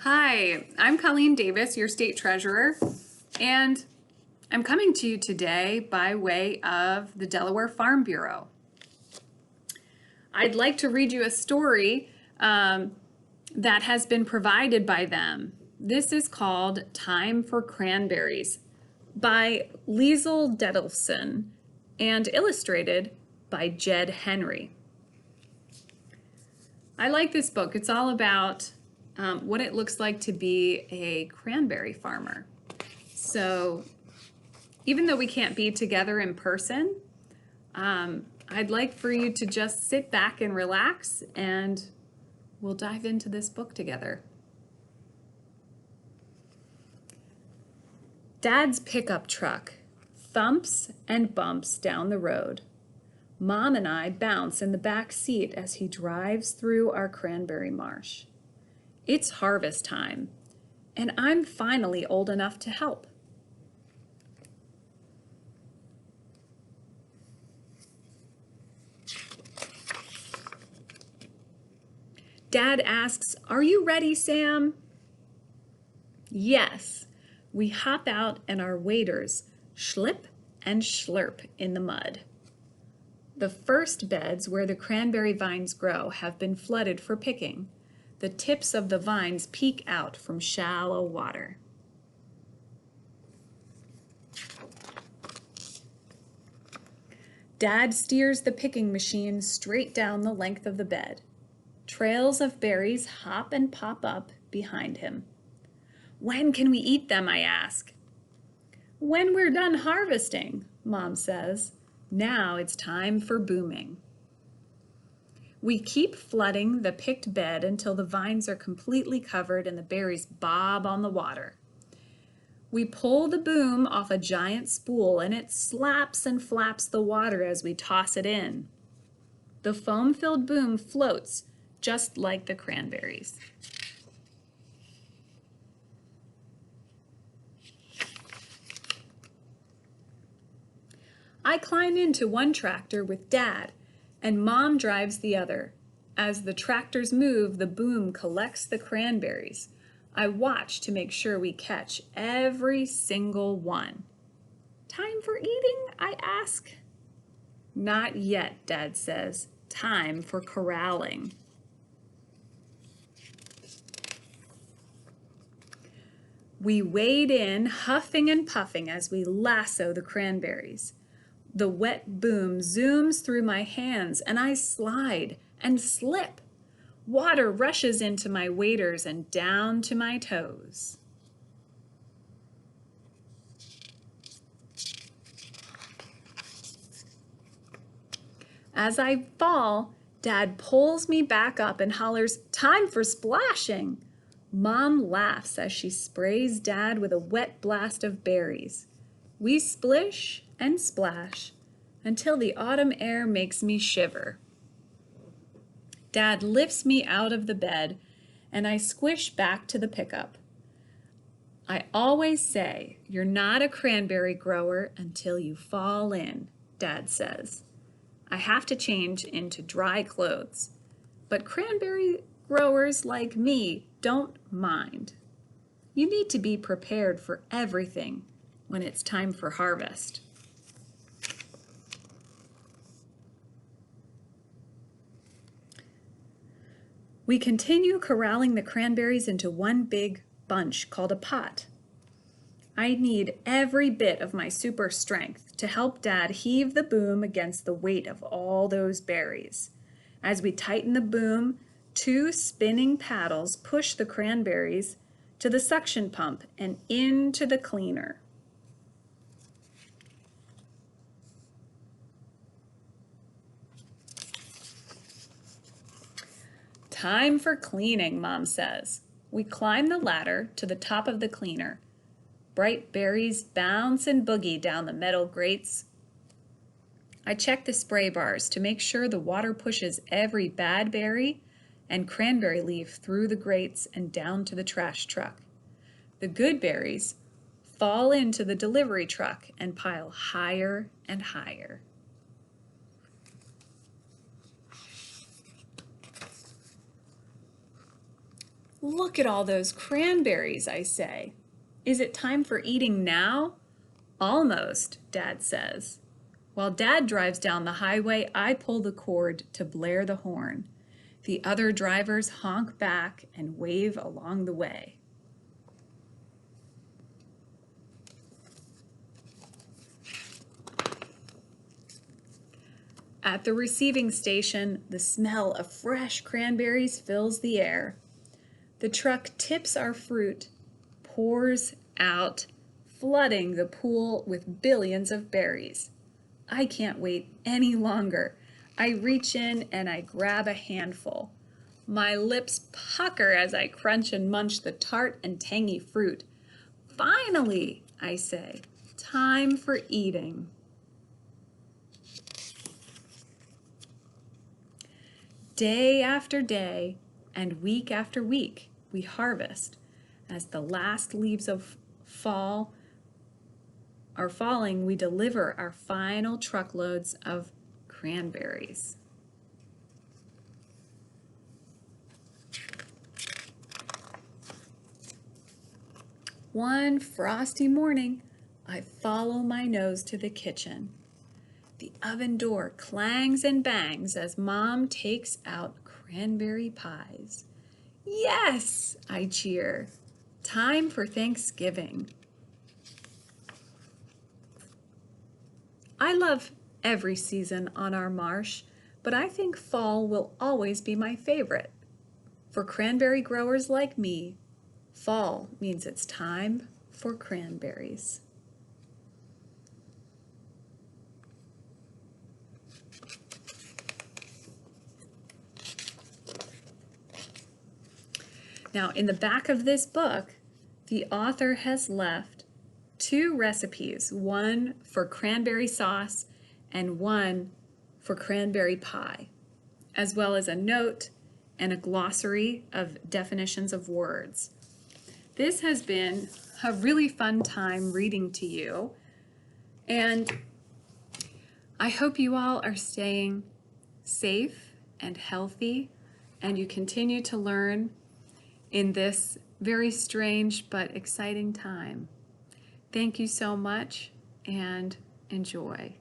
Hi, I'm Colleen Davis, your state treasurer, and I'm coming to you today by way of the Delaware Farm Bureau. I'd like to read you a story that has been provided by them. This is called Time for Cranberries by Liesl Dedelson and illustrated by Jed Henry. I like this book. It's all about what it looks like to be a cranberry farmer. So even though we can't be together in person, I'd like for you to just sit back and relax, and we'll dive into this book together. Dad's pickup truck thumps and bumps down the road. Mom and I bounce in the back seat as he drives through our cranberry marsh. It's harvest time, and I'm finally old enough to help. Dad asks, "Are you ready, Sam?" Yes. We hop out and our waders schlip and schlurp in the mud. The first beds where the cranberry vines grow have been flooded for picking. The tips of the vines peek out from shallow water. Dad steers the picking machine straight down the length of the bed. Trails of berries hop and pop up behind him. "When can we eat them?" I ask. "When we're done harvesting," Mom says. Now it's time for booming. We keep flooding the picked bed until the vines are completely covered and the berries bob on the water. We pull the boom off a giant spool and it slaps and flaps the water as we toss it in. The foam-filled boom floats just like the cranberries. I climb into one tractor with Dad, and Mom drives the other. As the tractors move, the boom collects the cranberries. I watch to make sure we catch every single one. "Time for eating?" I ask. "Not yet," Dad says. "Time for corralling." We wade in, huffing and puffing as we lasso the cranberries. The wet boom zooms through my hands and I slide and slip. Water rushes into my waders and down to my toes. As I fall, Dad pulls me back up and hollers, "Time for splashing!" Mom laughs as she sprays Dad with a wet blast of berries. We splish and splash until the autumn air makes me shiver. Dad lifts me out of the bed and I squish back to the pickup. "I always say you're not a cranberry grower until you fall in," Dad says. I have to change into dry clothes, but cranberry growers like me don't mind. You need to be prepared for everything when it's time for harvest. We continue corralling the cranberries into one big bunch called a pot. I need every bit of my super strength to help Dad heave the boom against the weight of all those berries. As we tighten the boom, two spinning paddles push the cranberries to the suction pump and into the cleaner. "Time for cleaning," Mom says. We climb the ladder to the top of the cleaner. Bright berries bounce and boogie down the metal grates. I check the spray bars to make sure the water pushes every bad berry and cranberry leaf through the grates and down to the trash truck. The good berries fall into the delivery truck and pile higher and higher. Look at all those cranberries, I say. Is it time for eating now? Almost, Dad says. While Dad drives down the highway, I pull the cord to blare the horn. The other drivers honk back and wave along the way. At the receiving station, the smell of fresh cranberries fills the air. The truck tips our fruit, pours out, flooding the pool with billions of berries. I can't wait any longer. I reach in and I grab a handful. My lips pucker as I crunch and munch the tart and tangy fruit. Finally, I say, time for eating. Day after day and week after week, we harvest. As the last leaves of fall are falling, we deliver our final truckloads of cranberries. One frosty morning, I follow my nose to the kitchen. The oven door clangs and bangs as Mom takes out cranberry pies. Yes, I cheer. Time for Thanksgiving. I love every season on our marsh, but I think fall will always be my favorite. For cranberry growers like me, fall means it's time for cranberries. Now, in the back of this book, the author has left 2 recipes, one for cranberry sauce and one for cranberry pie, as well as a note and a glossary of definitions of words. This has been a really fun time reading to you, and I hope you all are staying safe and healthy, and you continue to learn in this very strange but exciting time. Thank you so much and enjoy.